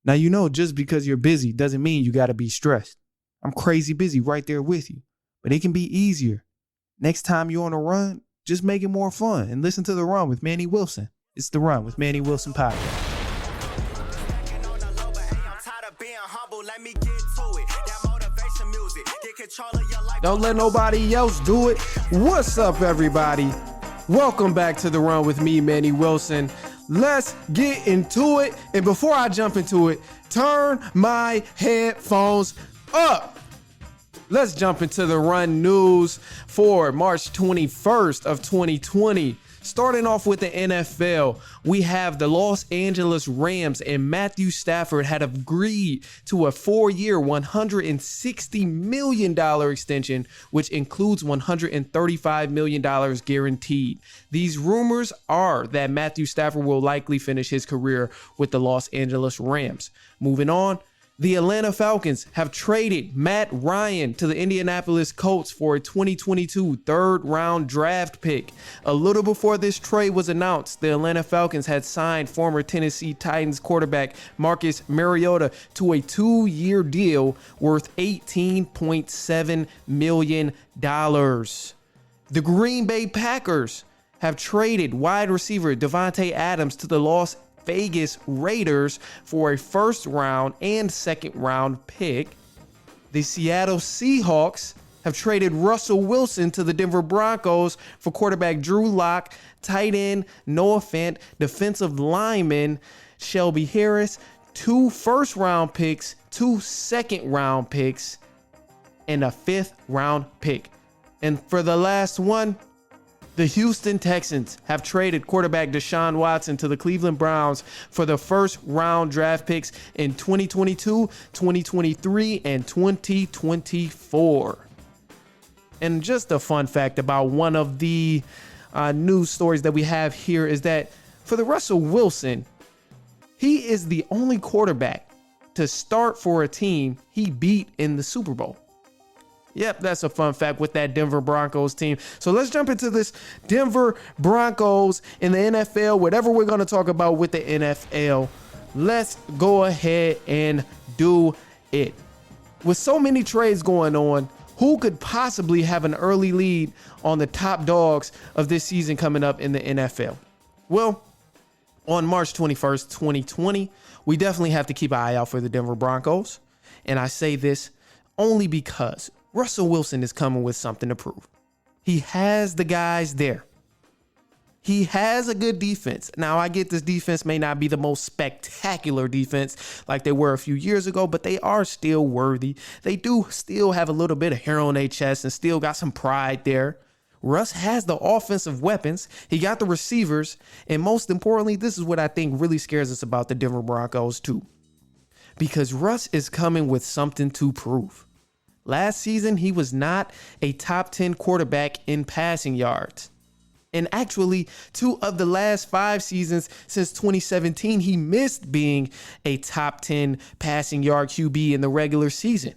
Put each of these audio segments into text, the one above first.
Now, you know, just because you're busy doesn't mean you got to be stressed. I'm crazy busy right there with you, but it can be easier. Next time you're on a run, just make it more fun and listen to The Run with Manny Wilson. It's The Run with Manny Wilson podcast. Don't let nobody else do it. What's up, everybody? Welcome back to The Run with me, Manny Wilson. Let's get into it. And before I jump into it, turn my headphones up. Let's jump into the Run news for March 21st of 2020. Starting off with the NFL, we have the Los Angeles Rams and Matthew Stafford had agreed to a 4-year, $160 million extension, which includes $135 million guaranteed. These rumors are that Matthew Stafford will likely finish his career with the Los Angeles Rams. Moving on. The Atlanta Falcons have traded Matt Ryan to the Indianapolis Colts for a 2022 third-round draft pick. A little before this trade was announced, the Atlanta Falcons had signed former Tennessee Titans quarterback Marcus Mariota to a 2-year deal worth $18.7 million. The Green Bay Packers have traded wide receiver Davante Adams to the Las Vegas Raiders for a first-round and second-round pick. The Seattle Seahawks have traded Russell Wilson to the Denver Broncos for quarterback Drew Lock, tight end Noah Fant, defensive lineman Shelby Harris, 2 first-round picks, 2 second-round picks, and a 5th-round pick. And for the last one, the Houston Texans have traded quarterback Deshaun Watson to the Cleveland Browns for the first-round draft picks in 2022, 2023, and 2024. And just a fun fact about one of the news stories that we have here is that for the Russell Wilson, he is the only quarterback to start for a team he beat in the Super Bowl. Yep, that's a fun fact with that Denver Broncos team. So let's jump into this Denver Broncos in the NFL, whatever we're going to talk about with the NFL. Let's go ahead and do it. With so many trades going on, who could possibly have an early lead on the top dogs of this season coming up in the NFL? Well, on March 21st, 2020, we definitely have to keep an eye out for the Denver Broncos. And I say this only because Russell Wilson is coming with something to prove. He has the guys there. He has a good defense. Now, I get this defense may not be the most spectacular defense like they were a few years ago, but they are still worthy. They do still have a little bit of hair on their chest and still got some pride there. Russ has the offensive weapons. He got the receivers. And most importantly, this is what I think really scares us about the Denver Broncos too. Because Russ is coming with something to prove. Last season, he was not a top 10 quarterback in passing yards. And actually, 2 of the last 5 seasons since 2017, he missed being a top 10 passing yard QB in the regular season.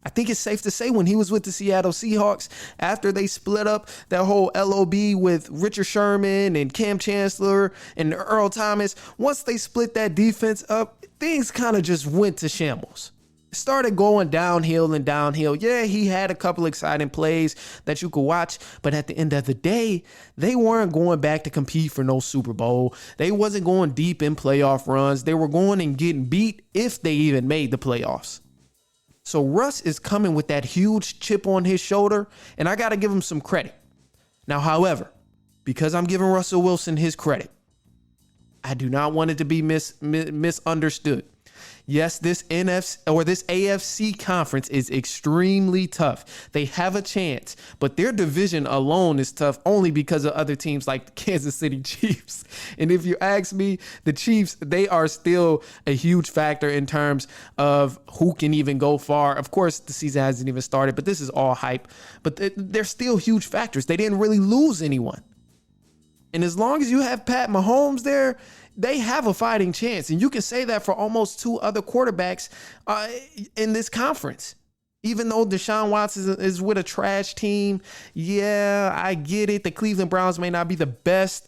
I think it's safe to say when he was with the Seattle Seahawks, after they split up that whole LOB with Richard Sherman and Cam Chancellor and Earl Thomas, once they split that defense up, things kind of just went to shambles. Started going downhill and downhill. Yeah, he had a couple exciting plays that you could watch, but at the end of the day, they weren't going back to compete for no Super Bowl. They wasn't going deep in playoff runs. They were going and getting beat if they even made the playoffs. So Russ is coming with that huge chip on his shoulder, and I got to give him some credit. Now, however, because I'm giving Russell Wilson his credit, I do not want it to be misunderstood. Yes, this AFC conference is extremely tough. They have a chance, but their division alone is tough only because of other teams like the Kansas City Chiefs. And if you ask me, the Chiefs, they are still a huge factor in terms of who can even go far. Of course, the season hasn't even started, but this is all hype. But they're still huge factors. They didn't really lose anyone. And as long as you have Pat Mahomes there, they have a fighting chance. And you can say that for almost 2 other quarterbacks in this conference. Even though Deshaun Watson is with a trash team, yeah, I get it. The Cleveland Browns may not be the best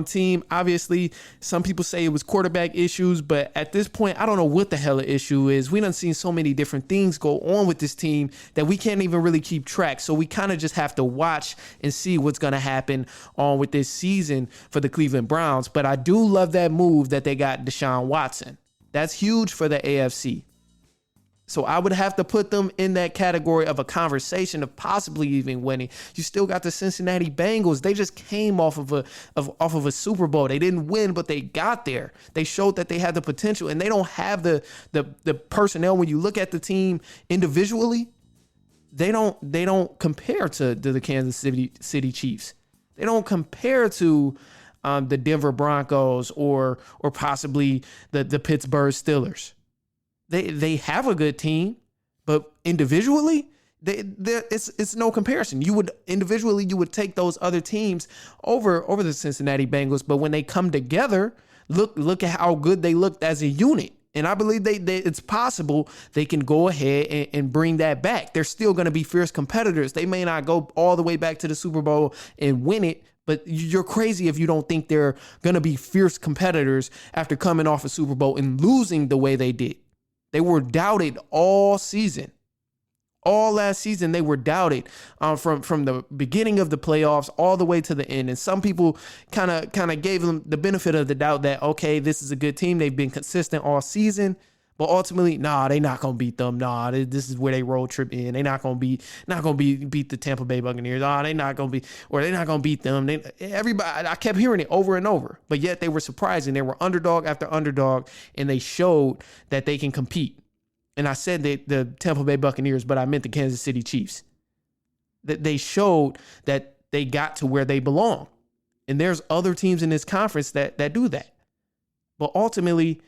team. Obviously, some people say it was quarterback issues, but at this point, I don't know what the hell the issue is. We done seen so many different things go on with this team that we can't even really keep track. So we kind of just have to watch and see what's going to happen on with this season for the Cleveland Browns. But I do love that move that they got Deshaun Watson. That's huge for the AFC. So I would have to put them in that category of a conversation of possibly even winning. You still got the Cincinnati Bengals. They just came off of a Super Bowl. They didn't win, but they got there. They showed that they had the potential, and they don't have the personnel. When you look at the team individually, they don't compare to the Kansas City Chiefs. They don't compare to the Denver Broncos or possibly the Pittsburgh Steelers. They have a good team, but individually, it's no comparison. You would take those other teams over the Cincinnati Bengals, but when they come together, look at how good they looked as a unit. And I believe it's possible they can go ahead and bring that back. They're still going to be fierce competitors. They may not go all the way back to the Super Bowl and win it, but you're crazy if you don't think they're going to be fierce competitors after coming off a Super Bowl and losing the way they did. They were doubted all season. All last season, they were doubted from the beginning of the playoffs all the way to the end. And some people kind of gave them the benefit of the doubt that, okay, this is a good team. They've been consistent all season. But ultimately, they're not gonna beat them. This is where they road trip in. They're not gonna beat the Tampa Bay Buccaneers. They're not gonna beat them. Everybody, I kept hearing it over and over. But yet they were surprising. They were underdog after underdog, and they showed that they can compete. And I said the Tampa Bay Buccaneers, but I meant the Kansas City Chiefs. That they showed that they got to where they belong. And there's other teams in this conference that do that. But ultimately,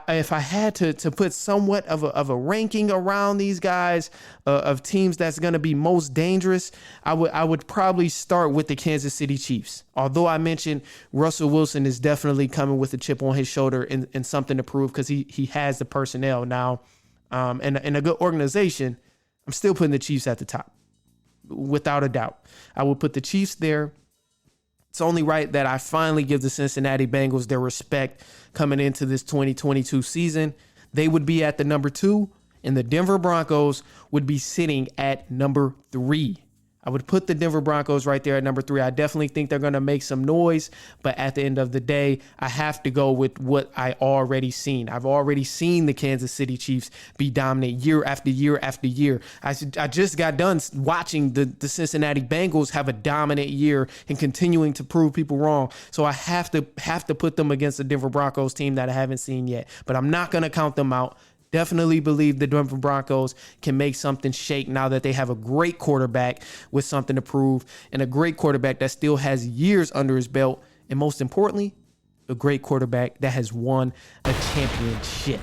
if I had to put somewhat of a ranking around these guys of teams that's going to be most dangerous, I would probably start with the Kansas City Chiefs. Although I mentioned Russell Wilson is definitely coming with a chip on his shoulder and something to prove because he has the personnel now and a good organization, I'm still putting the Chiefs at the top without a doubt. I would put the Chiefs there. It's only right that I finally give the Cincinnati Bengals their respect coming into this 2022 season. They would be at the number 2, and the Denver Broncos would be sitting at number 3. I would put the Denver Broncos right there at number 3. I definitely think they're going to make some noise, but at the end of the day, I have to go with what I already seen. I've already seen the Kansas City Chiefs be dominant year after year after year. I just got done watching the Cincinnati Bengals have a dominant year and continuing to prove people wrong. So I have to put them against the Denver Broncos team that I haven't seen yet, but I'm not going to count them out. Definitely believe the Denver Broncos can make something shake now that they have a great quarterback with something to prove and a great quarterback that still has years under his belt. And most importantly, a great quarterback that has won a championship.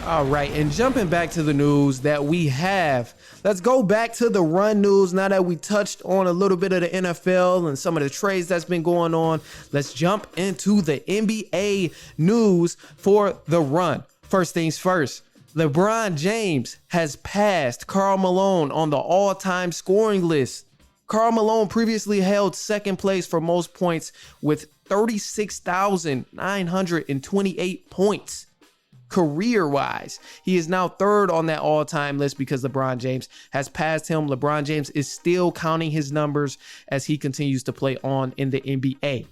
All right, and jumping back to the news that we have, let's go back to the run news. Now that we touched on a little bit of the NFL and some of the trades that's been going on, let's jump into the NBA news for the run. First things first, LeBron James has passed Karl Malone on the all-time scoring list. Karl Malone previously held second place for most points with 36,928 points. Career-wise, he is now third on that all-time list because LeBron James has passed him. LeBron James is still counting his numbers as he continues to play on in the NBA.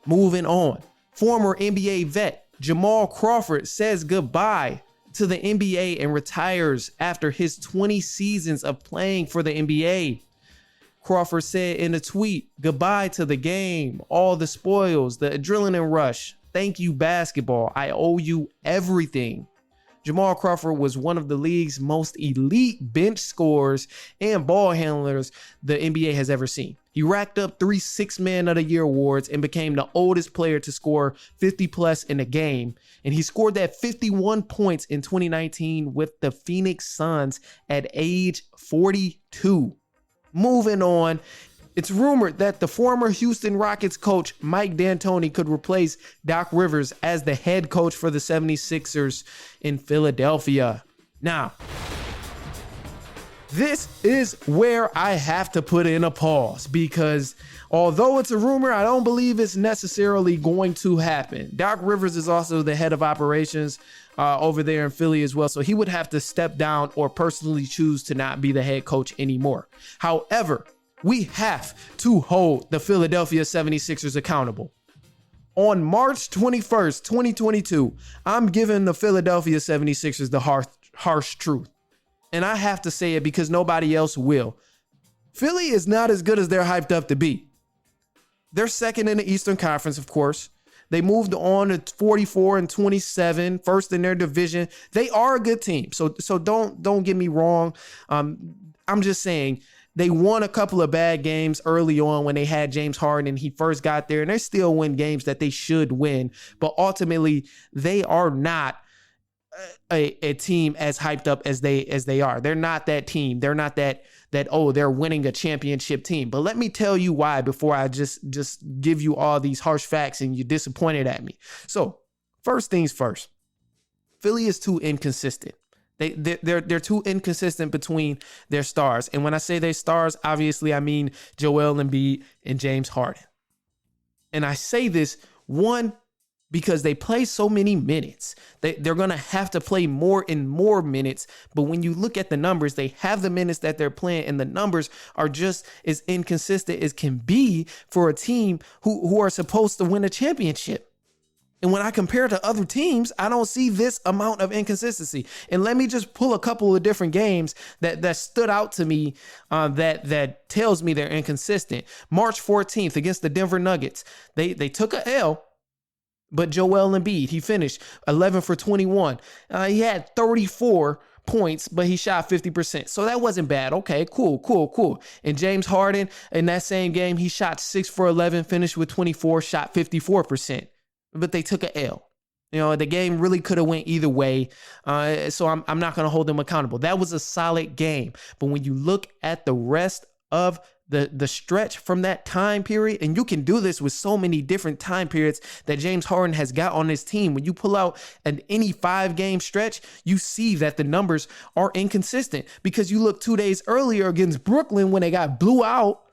Moving on, former NBA vet Jamal Crawford says goodbye to the NBA and retires after his 20 seasons of playing for the NBA. Crawford said in a tweet, "Goodbye to the game, all the spoils, the adrenaline rush. Thank you, basketball. I owe you everything." Jamal Crawford was one of the league's most elite bench scorers and ball handlers the NBA has ever seen. He racked up 3 Sixth Man of the Year awards and became the oldest player to score 50 plus in a game. And he scored that 51 points in 2019 with the Phoenix Suns at age 42. Moving on, it's rumored that the former Houston Rockets coach Mike D'Antoni could replace Doc Rivers as the head coach for the 76ers in Philadelphia. Now, This is where I have to put in a pause because although it's a rumor, I don't believe it's necessarily going to happen. Doc Rivers is also the head of operations over there in Philly as well. So he would have to step down or personally choose to not be the head coach anymore. However, we have to hold the Philadelphia 76ers accountable. On March 21st, 2022, I'm giving the Philadelphia 76ers the harsh truth. And I have to say it because nobody else will. Philly is not as good as they're hyped up to be. They're second in the Eastern Conference, of course. They moved on to 44-27, first in their division. They are a good team. So don't get me wrong. I'm just saying they won a couple of bad games early on when they had James Harden and he first got there, and they still win games that they should win. But ultimately, they are not a team as hyped up as they are. They're not that team. They're not that they're winning a championship team. But let me tell you why before I just give you all these harsh facts and you're disappointed at me. So first things first, Philly is too inconsistent. They're too inconsistent between their stars. And when I say they stars, obviously I mean Joel Embiid and James Harden. And I say this, one, because they play so many minutes. They're going to have to play more and more minutes. But when you look at the numbers, they have the minutes that they're playing, and the numbers are just as inconsistent as can be for a team who are supposed to win a championship. And when I compare to other teams, I don't see this amount of inconsistency. And let me just pull a couple of different games that stood out to me that tells me they're inconsistent. March 14th against the Denver Nuggets, they took a L. But Joel Embiid, he finished 11 for 21. He had 34 points, but he shot 50%. So that wasn't bad. Okay, cool. And James Harden, in that same game, he shot 6 for 11, finished with 24, shot 54%. But they took a L. You know, the game really could have went either way. So I'm not going to hold them accountable. That was a solid game. But when you look at the rest of the stretch from that time period, and you can do this with so many different time periods that James Harden has got on his team. When you pull out any 5-game stretch, you see that the numbers are inconsistent because you look 2 days earlier against Brooklyn when they got blew out.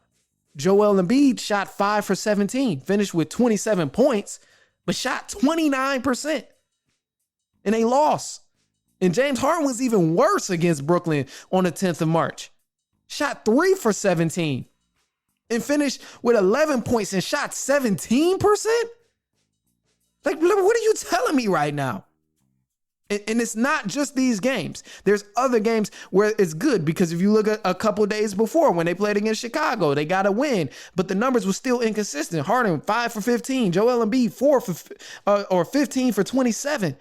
Joel Embiid shot 5 for 17, finished with 27 points, but shot 29%. And they lost. And James Harden was even worse against Brooklyn on the 10th of March. Shot 3 for 17 and finished with 11 points and shot 17%? Like, what are you telling me right now? And it's not just these games. There's other games where it's good because if you look at a couple days before when they played against Chicago, they got a win, but the numbers were still inconsistent. Harden 5 for 15, Joel Embiid 15 for 27.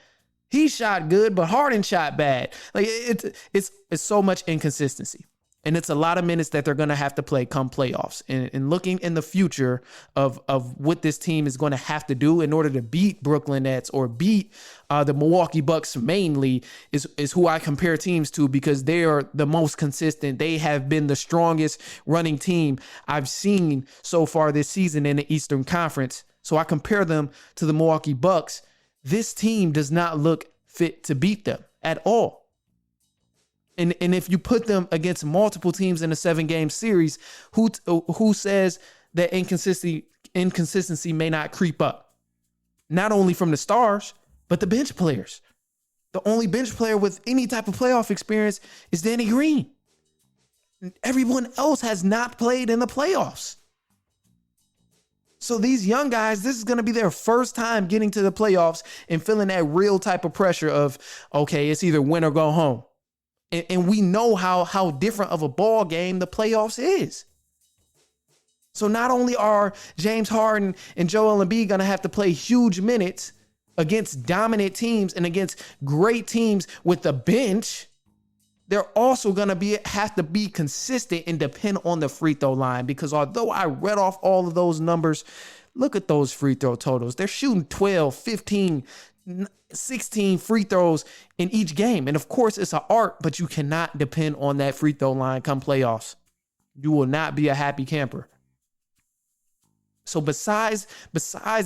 He shot good, but Harden shot bad. Like it's so much inconsistency. And it's a lot of minutes that they're going to have to play come playoffs. And looking in the future of what this team is going to have to do in order to beat Brooklyn Nets or beat the Milwaukee Bucks mainly is who I compare teams to because they are the most consistent. They have been the strongest running team I've seen so far this season in the Eastern Conference. So I compare them to the Milwaukee Bucks. This team does not look fit to beat them at all. And if you put them against multiple teams in a 7-game series, who says that inconsistency may not creep up? Not only from the stars, but the bench players. The only bench player with any type of playoff experience is Danny Green. Everyone else has not played in the playoffs. So these young guys, this is going to be their first time getting to the playoffs and feeling that real type of pressure of, okay, it's either win or go home. And we know how different of a ball game the playoffs is. So not only are James Harden and Joel Embiid going to have to play huge minutes against dominant teams and against great teams with the bench, they're also going to have to be consistent and depend on the free throw line. Because although I read off all of those numbers, look at those free throw totals. They're shooting 12, 15, 16 free throws in each game. And of course, it's an art, but you cannot depend on that free throw line come playoffs. You will not be a happy camper. So besides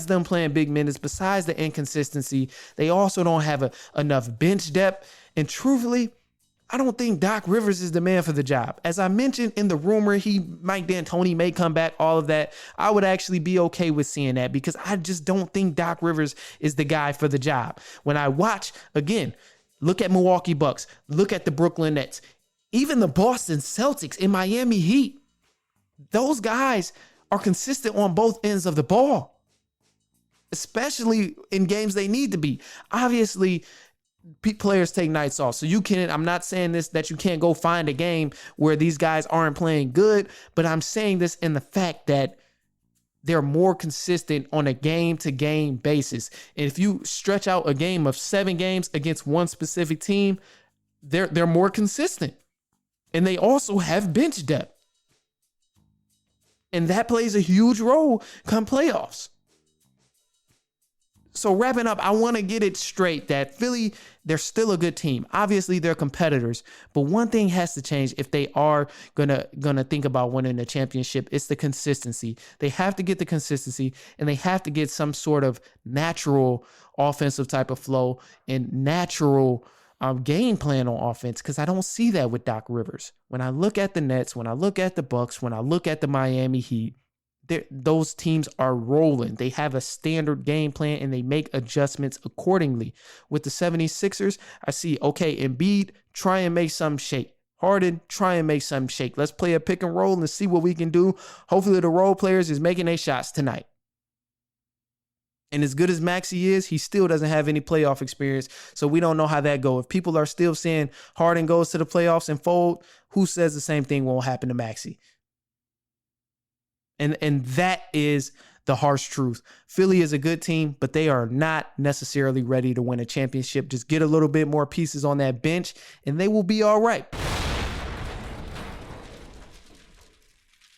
them playing big minutes, besides the inconsistency, they also don't have enough bench depth. And truthfully, I don't think Doc Rivers is the man for the job. As I mentioned in the rumor, Mike D'Antoni may come back, all of that. I would actually be okay with seeing that because I just don't think Doc Rivers is the guy for the job. When I watch, again, look at Milwaukee Bucks, look at the Brooklyn Nets, even the Boston Celtics and Miami Heat. Those guys are consistent on both ends of the ball, especially in games they need to be. Obviously, players take nights off. So I'm not saying this that you can't go find a game where these guys aren't playing good, but I'm saying this in the fact that they're more consistent on a game-to-game basis. And if you stretch out a game of 7 games against one specific team, they're more consistent. And they also have bench depth. And that plays a huge role come playoffs. So wrapping up, I want to get it straight that Philly, they're still a good team. Obviously, they're competitors, but one thing has to change if they are gonna think about winning the championship. It's the consistency. They have to get the consistency, and they have to get some sort of natural offensive type of flow and natural game plan on offense, because I don't see that with Doc Rivers. When I look at the Nets, when I look at the Bucks, when I look at the Miami Heat, those teams are rolling. They have a standard game plan and they make adjustments accordingly. With the 76ers, I see, okay, Embiid, try and make some shake. Harden, try and make some shake. Let's play a pick and roll and see what we can do. Hopefully the role players is making their shots tonight. And as good as Maxey is, he still doesn't have any playoff experience, so we don't know how that goes. If people are still saying Harden goes to the playoffs and fold, who says the same thing won't happen to Maxey? And that is the harsh truth. Philly is a good team, but they are not necessarily ready to win a championship. Just get a little bit more pieces on that bench, and they will be all right.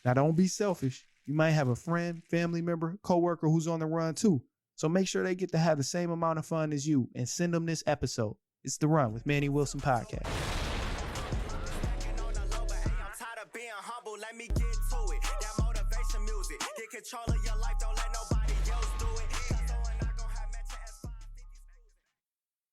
Now, don't be selfish. You might have a friend, family member, coworker who's on the run too. So make sure they get to have the same amount of fun as you and send them this episode. It's The Run with Manny Wilson podcast. Let me get to it. That motivation music. Get control of your life.